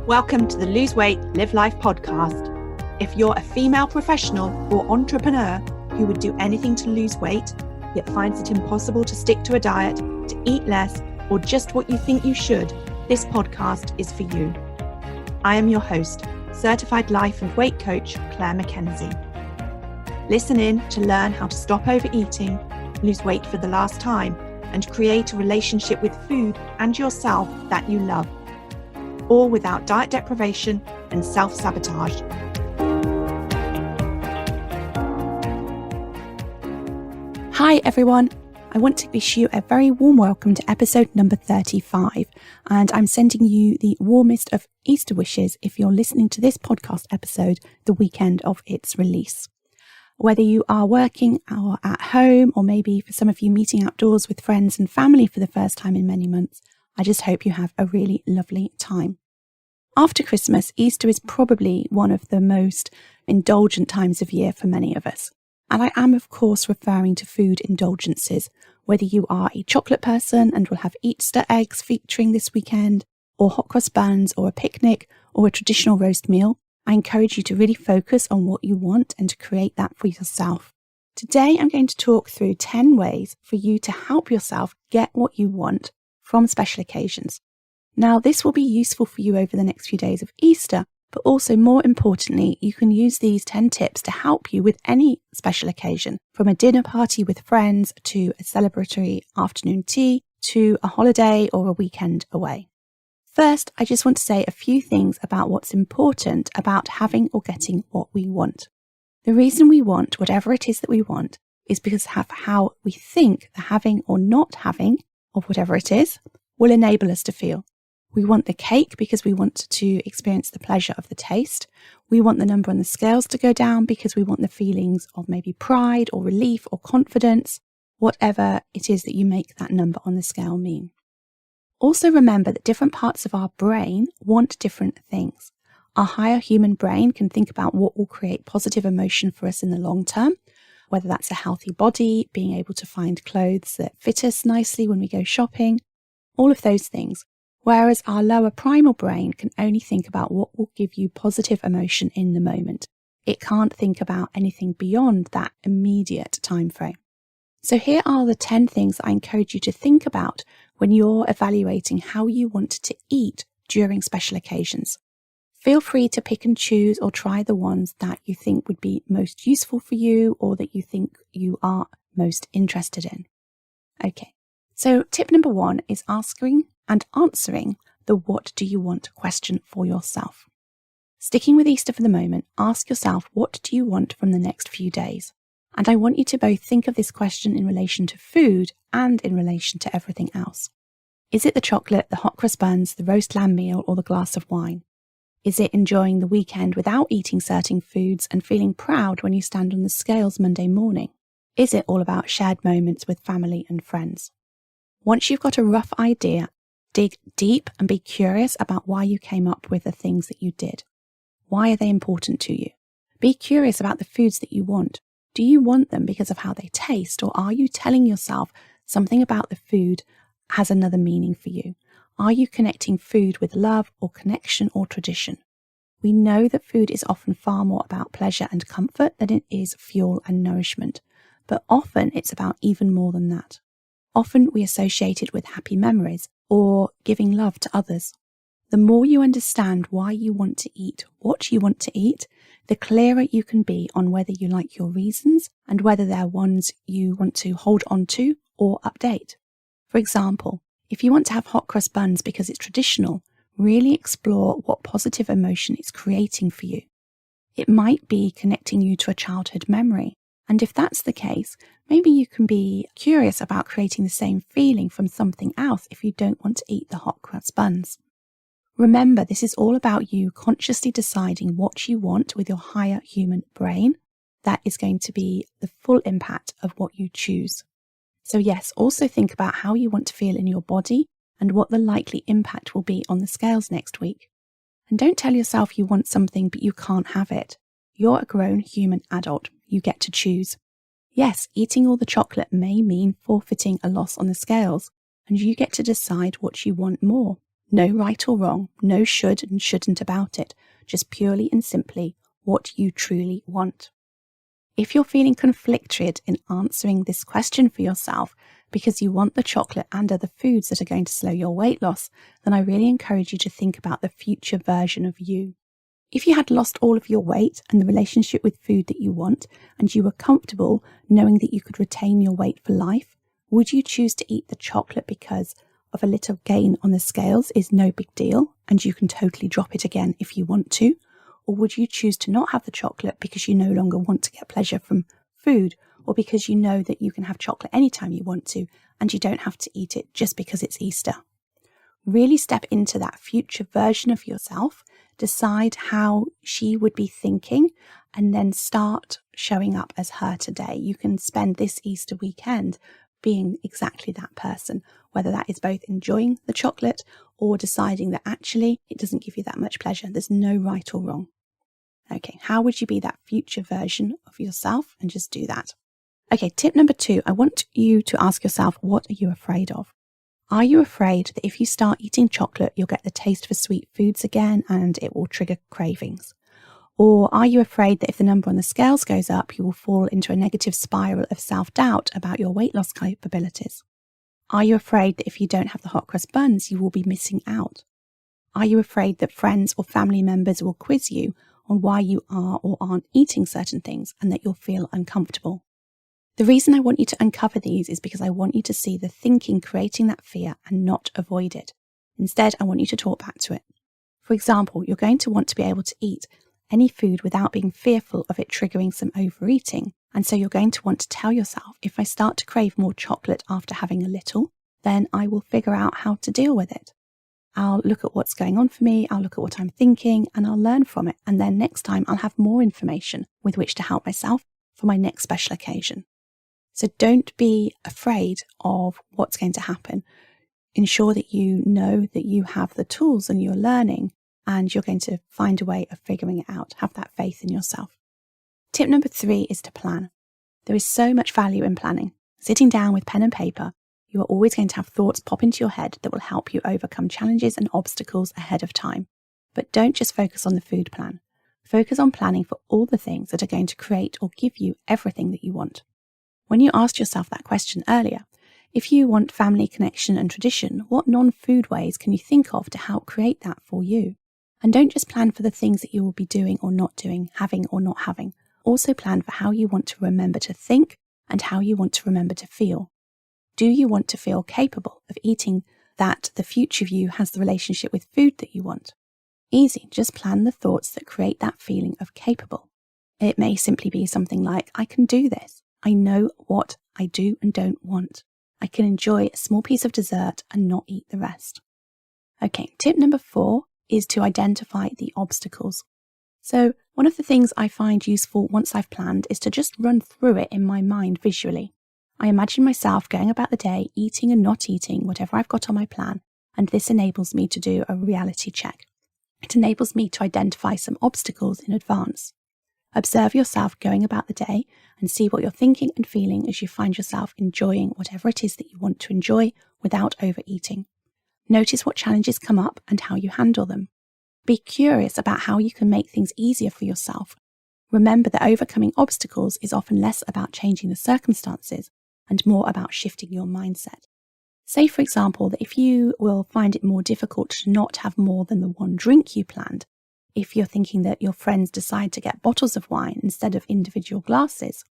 Welcome to the Lose Weight, Live Life podcast. If you're a female professional or entrepreneur who would do anything to lose weight, yet finds it impossible to stick to a diet, to eat less, or just what you think you should, this podcast is for you. I am your host, certified life and weight coach, Clair MACKENZIE. Listen in to learn how to stop overeating, lose weight for the last time, and create a relationship with food and yourself that you love, all without diet deprivation and self-sabotage. Hi everyone, I want to wish you a very warm welcome to episode number 35, and I'm sending you the warmest of Easter wishes if you're listening to this podcast episode the weekend of its release. Whether you are working or at home, or maybe for some of you meeting outdoors with friends and family for the first time in many months, I just hope you have a really lovely time. After Christmas, Easter is probably one of the most indulgent times of year for many of us. And I am, of course, referring to food indulgences, whether you are a chocolate person and will have Easter eggs featuring this weekend, or hot cross buns, or a picnic, or a traditional roast meal. I encourage you to really focus on what you want and to create that for yourself. Today, I'm going to talk through 10 ways for you to help yourself get what you want from special occasions. Now, this will be useful for you over the next few days of Easter, but also more importantly, you can use these 10 tips to help you with any special occasion, from a dinner party with friends to a celebratory afternoon tea to a holiday or a weekend away. First, I just want to say a few things about what's important about having or getting what we want. The reason we want whatever it is that we want is because of how we think the having or not having of whatever it is will enable us to feel. We want the cake because we want to experience the pleasure of the taste. We want the number on the scales to go down because we want the feelings of maybe pride or relief or confidence, whatever it is that you make that number on the scale mean. Also remember that different parts of our brain want different things. Our higher human brain can think about what will create positive emotion for us in the long term, whether that's a healthy body, being able to find clothes that fit us nicely when we go shopping, all of those things. Whereas our lower primal brain can only think about what will give you positive emotion in the moment. It can't think about anything beyond that immediate time frame. So here are the 10 things I encourage you to think about when you're evaluating how you want to eat during special occasions. Feel free to pick and choose or try the ones that you think would be most useful for you or that you think you are most interested in. Okay, so tip number 1 is asking and answering the what do you want question for yourself. Sticking with Easter for the moment, ask yourself what do you want from the next few days? And I want you to both think of this question in relation to food and in relation to everything else. Is it the chocolate, the hot cross buns, the roast lamb meal, or the glass of wine? Is it enjoying the weekend without eating certain foods and feeling proud when you stand on the scales Monday morning? Is it all about shared moments with family and friends? Once you've got a rough idea, dig deep and be curious about why you came up with the things that you did. Why are they important to you? Be curious about the foods that you want. Do you want them because of how they taste, or are you telling yourself something about the food has another meaning for you? Are you connecting food with love or connection or tradition? We know that food is often far more about pleasure and comfort than it is fuel and nourishment, but often it's about even more than that. Often we associate it with happy memories or giving love to others. The more you understand why you want to eat what you want to eat, the clearer you can be on whether you like your reasons and whether they're ones you want to hold on to or update. For example, if you want to have hot cross buns because it's traditional, really explore what positive emotion it's creating for you. It might be connecting you to a childhood memory. And if that's the case, maybe you can be curious about creating the same feeling from something else if you don't want to eat the hot cross buns. Remember, this is all about you consciously deciding what you want with your higher human brain. That is going to be the full impact of what you choose. So yes, also think about how you want to feel in your body and what the likely impact will be on the scales next week. And don't tell yourself you want something but you can't have it. You're a grown human adult. You get to choose. Yes, eating all the chocolate may mean forfeiting a loss on the scales, and you get to decide what you want more. No right or wrong, no should and shouldn't about it, just purely and simply what you truly want. If you're feeling conflicted in answering this question for yourself because you want the chocolate and other foods that are going to slow your weight loss, then I really encourage you to think about the future version of you. If you had lost all of your weight and the relationship with food that you want, and you were comfortable knowing that you could retain your weight for life, would you choose to eat the chocolate because of a little gain on the scales is no big deal and you can totally drop it again if you want to? Or would you choose to not have the chocolate because you no longer want to get pleasure from food, or because you know that you can have chocolate anytime you want to and you don't have to eat it just because it's Easter? Really step into that future version of yourself, decide how she would be thinking, and then start showing up as her today. You can spend this Easter weekend being exactly that person, whether that is both enjoying the chocolate or deciding that actually it doesn't give you that much pleasure. There's no right or wrong. Okay, how would you be that future version of yourself? And just do that. Okay, tip number 2, I want you to ask yourself, what are you afraid of? Are you afraid that if you start eating chocolate, you'll get the taste for sweet foods again and it will trigger cravings? Or are you afraid that if the number on the scales goes up, you will fall into a negative spiral of self-doubt about your weight loss capabilities? Are you afraid that if you don't have the hot cross buns, you will be missing out? Are you afraid that friends or family members will quiz you on why you are or aren't eating certain things and that you'll feel uncomfortable? The reason I want you to uncover these is because I want you to see the thinking creating that fear and not avoid it. Instead, I want you to talk back to it. For example, you're going to want to be able to eat any food without being fearful of it triggering some overeating. And so you're going to want to tell yourself, if I start to crave more chocolate after having a little, then I will figure out how to deal with it. I'll look at what's going on for me, I'll look at what I'm thinking, and I'll learn from it. And then next time I'll have more information with which to help myself for my next special occasion. So don't be afraid of what's going to happen. Ensure that you know that you have the tools and you're learning and you're going to find a way of figuring it out. Have that faith in yourself. Tip number 3 is to plan. There is so much value in planning. Sitting down with pen and paper, you are always going to have thoughts pop into your head that will help you overcome challenges and obstacles ahead of time. But don't just focus on the food plan. Focus on planning for all the things that are going to create or give you everything that you want. When you asked yourself that question earlier, if you want family connection and tradition, what non-food ways can you think of to help create that for you? And don't just plan for the things that you will be doing or not doing, having or not having. Also plan for how you want to remember to think and how you want to remember to feel. Do you want to feel capable of eating that the future you has the relationship with food that you want? Easy, just plan the thoughts that create that feeling of capable. It may simply be something like, I can do this. I know what I do and don't want. I can enjoy a small piece of dessert and not eat the rest. Okay, tip number 4 is to identify the obstacles. So one of the things I find useful once I've planned is to just run through it in my mind visually. I imagine myself going about the day, eating and not eating whatever I've got on my plan, and this enables me to do a reality check. It enables me to identify some obstacles in advance. Observe yourself going about the day and see what you're thinking and feeling as you find yourself enjoying whatever it is that you want to enjoy without overeating. Notice what challenges come up and how you handle them. Be curious about how you can make things easier for yourself. Remember that overcoming obstacles is often less about changing the circumstances and more about shifting your mindset. Say, for example, that if you will find it more difficult to not have more than the one drink you planned, if you're thinking that your friends decide to get bottles of wine instead of individual glasses,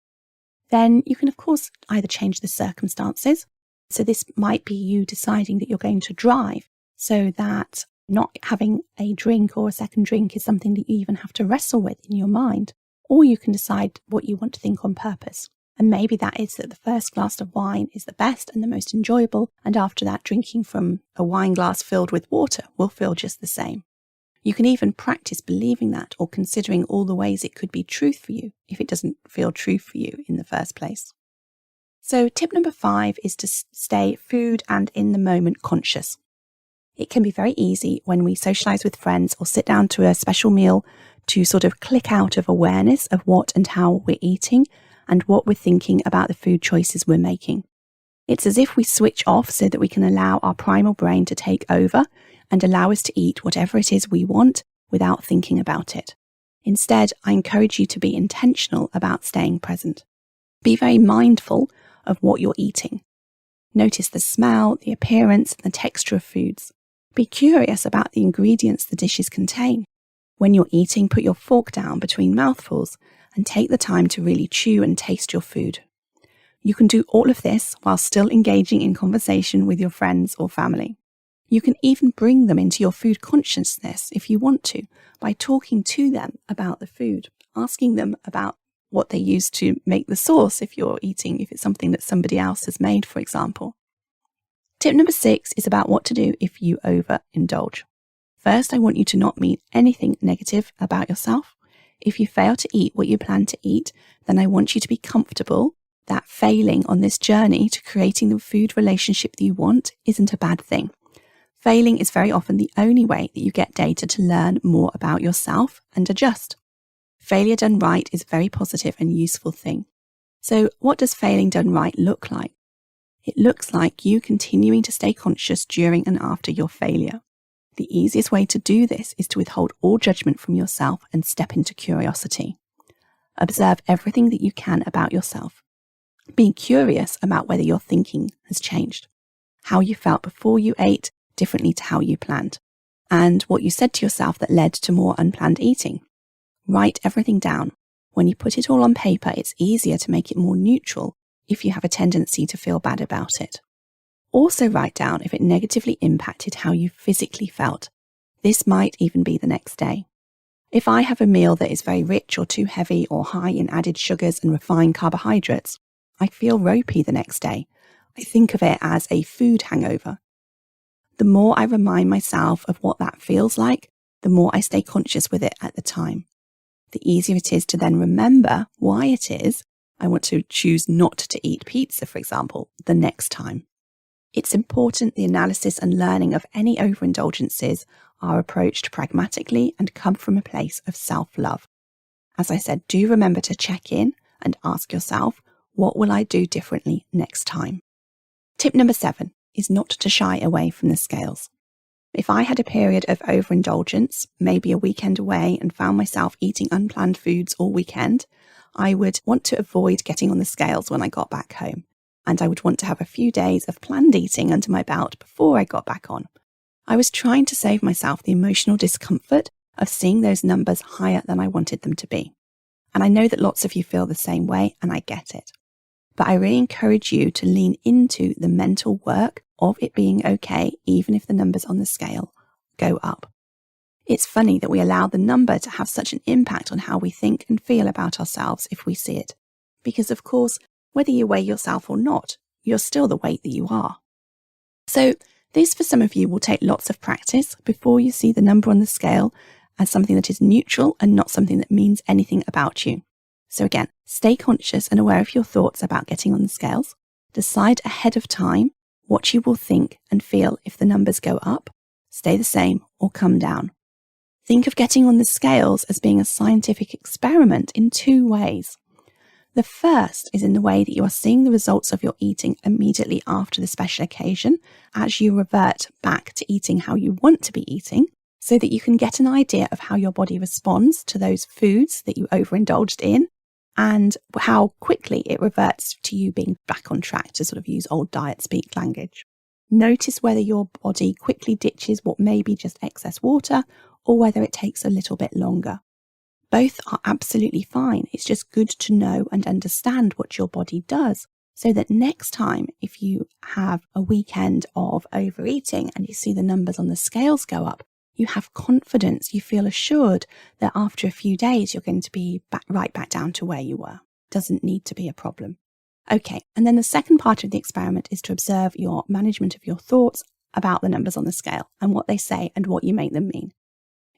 then you can, of course, either change the circumstances. So this might be you deciding that you're going to drive so that not having a drink or a second drink is something that you even have to wrestle with in your mind. Or you can decide what you want to think on purpose. And maybe that is that the first glass of wine is the best and the most enjoyable. And after that, drinking from a wine glass filled with water will feel just the same. You can even practice believing that or considering all the ways it could be truth for you if it doesn't feel true for you in the first place. So tip number 5 is to stay food and in the moment conscious. It can be very easy when we socialize with friends or sit down to a special meal to sort of click out of awareness of what and how we're eating and what we're thinking about the food choices we're making. It's as if we switch off so that we can allow our primal brain to take over and allow us to eat whatever it is we want without thinking about it. Instead, I encourage you to be intentional about staying present. Be very mindful of what you're eating. Notice the smell, the appearance, and the texture of foods. Be curious about the ingredients the dishes contain. When you're eating, put your fork down between mouthfuls and take the time to really chew and taste your food. You can do all of this while still engaging in conversation with your friends or family. You can even bring them into your food consciousness if you want to, by talking to them about the food, asking them about what they use to make the sauce if it's something that somebody else has made, for example. Tip number 6 is about what to do if you overindulge. First, I want you to not mean anything negative about yourself. If you fail to eat what you plan to eat, then I want you to be comfortable that failing on this journey to creating the food relationship that you want isn't a bad thing. Failing is very often the only way that you get data to learn more about yourself and adjust. Failure done right is a very positive and useful thing. So what does failing done right look like? It looks like you continuing to stay conscious during and after your failure. The easiest way to do this is to withhold all judgment from yourself and step into curiosity. Observe everything that you can about yourself. Be curious about whether your thinking has changed, how you felt before you ate differently to how you planned, and what you said to yourself that led to more unplanned eating. Write everything down. When you put it all on paper, it's easier to make it more neutral if you have a tendency to feel bad about it. Also write down if it negatively impacted how you physically felt. This might even be the next day. If I have a meal that is very rich or too heavy or high in added sugars and refined carbohydrates, I feel ropey the next day. I think of it as a food hangover. The more I remind myself of what that feels like, the more I stay conscious with it at the time. The easier it is to then remember why it is I want to choose not to eat pizza, for example, the next time. It's important the analysis and learning of any overindulgences are approached pragmatically and come from a place of self-love. As I said, do remember to check in and ask yourself, what will I do differently next time? Tip number 7 is not to shy away from the scales. If I had a period of overindulgence, maybe a weekend away, and found myself eating unplanned foods all weekend, I would want to avoid getting on the scales when I got back home. And I would want to have a few days of planned eating under my belt before I got back on. I was trying to save myself the emotional discomfort of seeing those numbers higher than I wanted them to be. And I know that lots of you feel the same way, and I get it. But I really encourage you to lean into the mental work of it being okay, even if the numbers on the scale go up. It's funny that we allow the number to have such an impact on how we think and feel about ourselves if we see it. Because of course, whether you weigh yourself or not, you're still the weight that you are. So this for some of you will take lots of practice before you see the number on the scale as something that is neutral and not something that means anything about you. So again, stay conscious and aware of your thoughts about getting on the scales. Decide ahead of time what you will think and feel if the numbers go up, stay the same, or come down. Think of getting on the scales as being a scientific experiment in 2 ways. The first is in the way that you are seeing the results of your eating immediately after the special occasion as you revert back to eating how you want to be eating, so that you can get an idea of how your body responds to those foods that you overindulged in and how quickly it reverts to you being back on track, to sort of use old diet speak language. Notice whether your body quickly ditches what may be just excess water or whether it takes a little bit longer. Both are absolutely fine. It's just good to know and understand what your body does so that next time, if you have a weekend of overeating and you see the numbers on the scales go up, you have confidence, you feel assured that after a few days, you're going to be right back down to where you were. Doesn't need to be a problem. Okay, and then the second part of the experiment is to observe your management of your thoughts about the numbers on the scale and what they say and what you make them mean.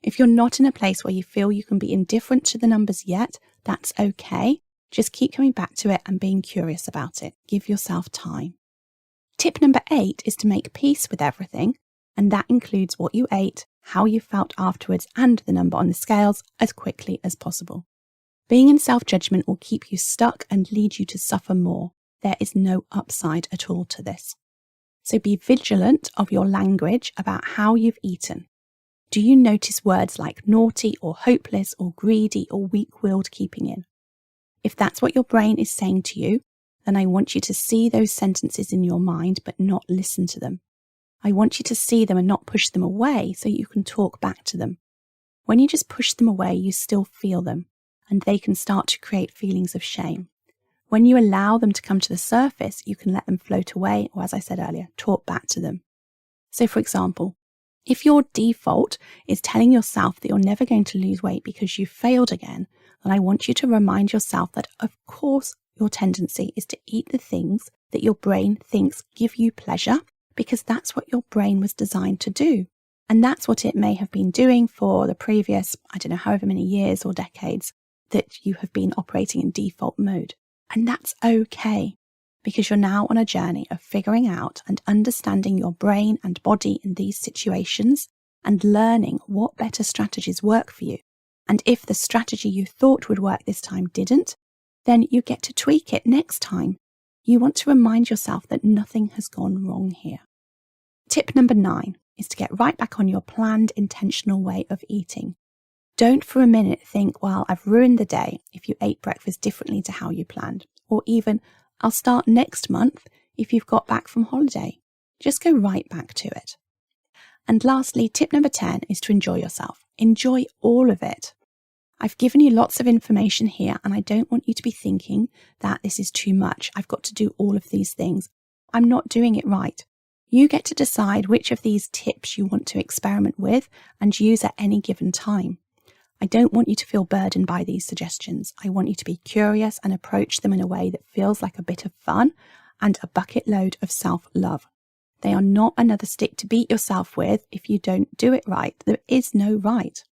If you're not in a place where you feel you can be indifferent to the numbers yet, that's okay. Just keep coming back to it and being curious about it. Give yourself time. Tip number 8 is to make peace with everything, and that includes what you ate, how you felt afterwards, and the number on the scales as quickly as possible. Being in self-judgment will keep you stuck and lead you to suffer more. There is no upside at all to this. So be vigilant of your language about how you've eaten. Do you notice words like naughty or hopeless or greedy or weak-willed keeping in? If that's what your brain is saying to you, then I want you to see those sentences in your mind but not listen to them. I want you to see them and not push them away so you can talk back to them. When you just push them away, you still feel them, and they can start to create feelings of shame. When you allow them to come to the surface, you can let them float away, or as I said earlier, talk back to them. So for example, if your default is telling yourself that you're never going to lose weight because you failed again, then I want you to remind yourself that of course your tendency is to eat the things that your brain thinks give you pleasure, because that's what your brain was designed to do. And that's what it may have been doing for the previous, however many years or decades that you have been operating in default mode. And that's okay, because you're now on a journey of figuring out and understanding your brain and body in these situations and learning what better strategies work for you. And if the strategy you thought would work this time didn't, then you get to tweak it next time. You want to remind yourself that nothing has gone wrong here. Tip number 9 is to get right back on your planned, intentional way of eating. Don't for a minute think, well, I've ruined the day if you ate breakfast differently to how you planned. Or even, I'll start next month if you've got back from holiday. Just go right back to it. And lastly, tip number 10 is to enjoy yourself. Enjoy all of it. I've given you lots of information here, and I don't want you to be thinking that this is too much. I've got to do all of these things. I'm not doing it right. You get to decide which of these tips you want to experiment with and use at any given time. I don't want you to feel burdened by these suggestions. I want you to be curious and approach them in a way that feels like a bit of fun and a bucket load of self-love. They are not another stick to beat yourself with if you don't do it right. There is no right.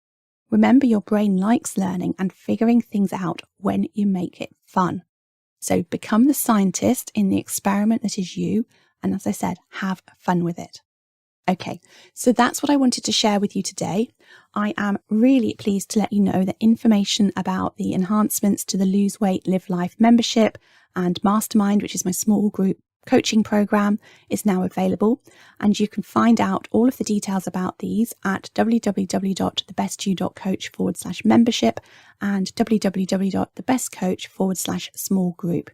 Remember, your brain likes learning and figuring things out when you make it fun. So become the scientist in the experiment that is you, and as I said, have fun with it. Okay, so that's what I wanted to share with you today. I am really pleased to let you know that information about the enhancements to the Lose Weight, Live Life membership and Mastermind, which is my small group coaching program, is now available. And you can find out all of the details about these at www.thebestyou.coach/membership and www.thebestcoach/small group.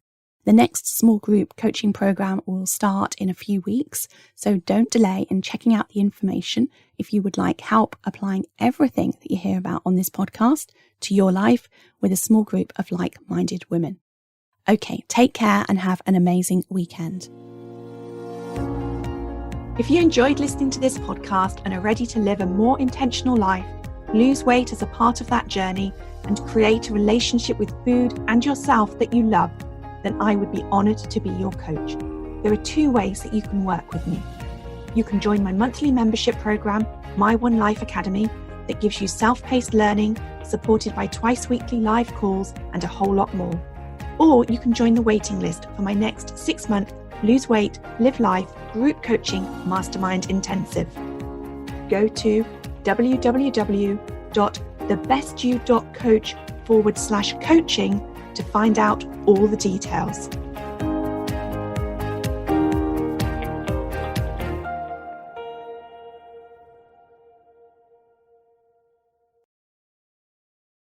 The next small group coaching program will start in a few weeks, so don't delay in checking out the information if you would like help applying everything that you hear about on this podcast to your life with a small group of like-minded women. Okay, take care and have an amazing weekend. If you enjoyed listening to this podcast and are ready to live a more intentional life, lose weight as a part of that journey, and create a relationship with food and yourself that you love, then I would be honoured to be your coach. There are 2 ways that you can work with me. You can join my monthly membership program, My One Life Academy, that gives you self-paced learning, supported by twice-weekly live calls and a whole lot more. Or you can join the waiting list for my next 6-month Lose Weight, Live Life group coaching mastermind intensive. Go to www.thebestyou.coach/coaching to find out all the details.